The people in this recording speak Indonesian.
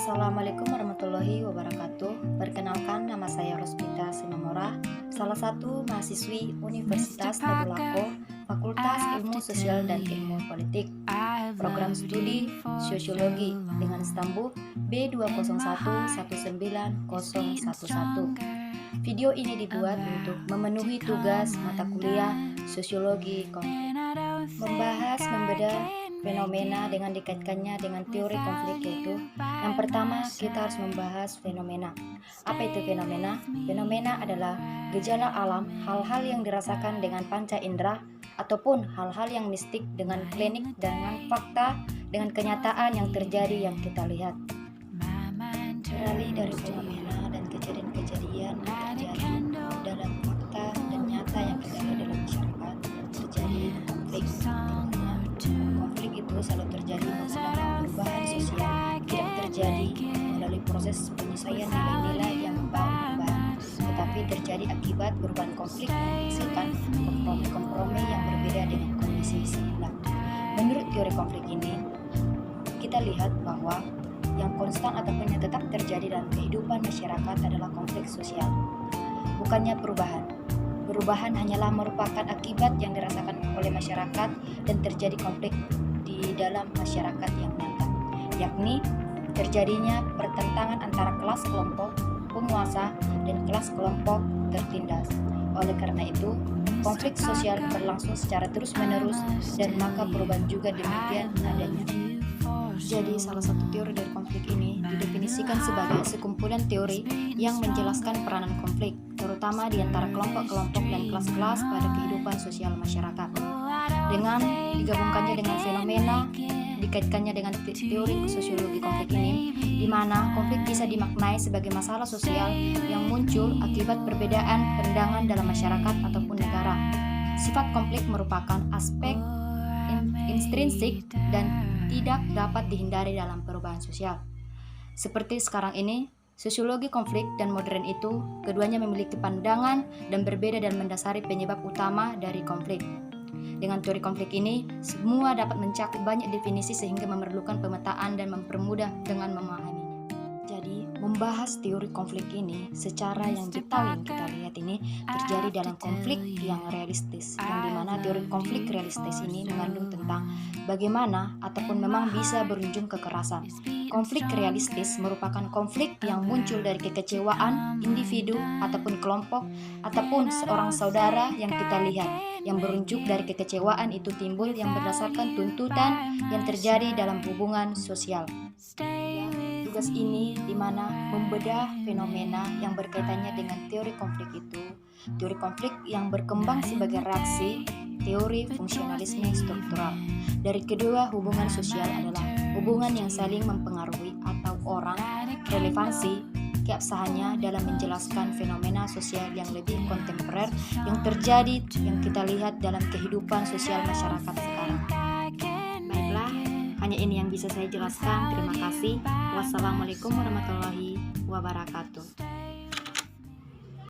Assalamualaikum warahmatullahi wabarakatuh. Perkenalkan, nama saya Rospita Sinamora, salah satu mahasiswi Universitas Tadulako, Fakultas Ilmu Sosial dan Ilmu Politik, program studi Sosiologi dengan stambuk B20119011. Video ini dibuat untuk memenuhi tugas mata kuliah Sosiologi Konflik, membahas membedah fenomena dengan dikaitkannya dengan teori konflik, yaitu yang pertama kita harus membahas fenomena. Apa itu fenomena? Fenomena adalah gejala alam, hal-hal yang dirasakan dengan panca indera ataupun hal-hal yang mistik dengan klinik, dengan fakta, dengan kenyataan yang terjadi yang kita lihat. Beralih dari fenomena dan kejadian-kejadian yang terjadi dalam fakta dan nyata yang kita lihat dalam masyarakat, terjadi konflik. Konflik itu selalu terjadi sedangkan perubahan sosial tidak terjadi melalui proses penyelesaian nilai-nilai yang membawa perubahan, tetapi terjadi akibat perubahan konflik yang menghasilkan kompromi-kompromi yang berbeda dengan kondisi semula. Menurut teori konflik ini, kita lihat bahwa yang konstan ataupun yang tetap terjadi dalam kehidupan masyarakat adalah konflik sosial, bukannya perubahan. Perubahan hanyalah merupakan akibat yang dirasakan oleh masyarakat dan terjadi konflik di dalam masyarakat yang nyata, yakni terjadinya pertentangan antara kelas kelompok penguasa dan kelas kelompok tertindas. Oleh karena itu, konflik sosial berlangsung secara terus-menerus dan maka perubahan juga demikian adanya. Jadi salah satu teori dari konflik ini didefinisikan sebagai sekumpulan teori yang menjelaskan peranan konflik, terutama di antara kelompok-kelompok dan kelas-kelas pada kehidupan sosial masyarakat. Dengan digabungkannya dengan fenomena, dikaitkannya dengan teori sosiologi konflik ini, di mana konflik bisa dimaknai sebagai masalah sosial yang muncul akibat perbedaan pandangan dalam masyarakat ataupun negara. Sifat konflik merupakan aspek intrinsik dan tidak dapat dihindari dalam perubahan sosial. Seperti sekarang ini, sosiologi konflik dan modern itu keduanya memiliki pandangan dan berbeda dan mendasari penyebab utama dari konflik. Dengan teori konflik ini, semua dapat mencakup banyak definisi sehingga memerlukan pemetaan dan mempermudah dengan memahaminya. Jadi, membahas teori konflik ini secara yang detail yang kita lihat ini terjadi dalam konflik yang realistis, yang dimana teori konflik realistis ini mengandung tentang bagaimana ataupun memang bisa berujung kekerasan. Konflik realistis merupakan konflik yang muncul dari kekecewaan individu ataupun kelompok ataupun seorang saudara yang kita lihat, yang berunjuk dari kekecewaan itu timbul yang berdasarkan tuntutan yang terjadi dalam hubungan sosial. Tugas ini di mana membedah fenomena yang berkaitannya dengan teori konflik itu. Teori konflik yang berkembang sebagai reaksi teori fungsionalisme struktural. Dari kedua hubungan sosial adalah hubungan yang saling mempengaruhi atau orang, relevansi, keabsahannya dalam menjelaskan fenomena sosial yang lebih kontemporer yang terjadi yang kita lihat dalam kehidupan sosial masyarakat sekarang. Baiklah, hanya ini yang bisa saya jelaskan. Terima kasih. Wassalamualaikum warahmatullahi wabarakatuh.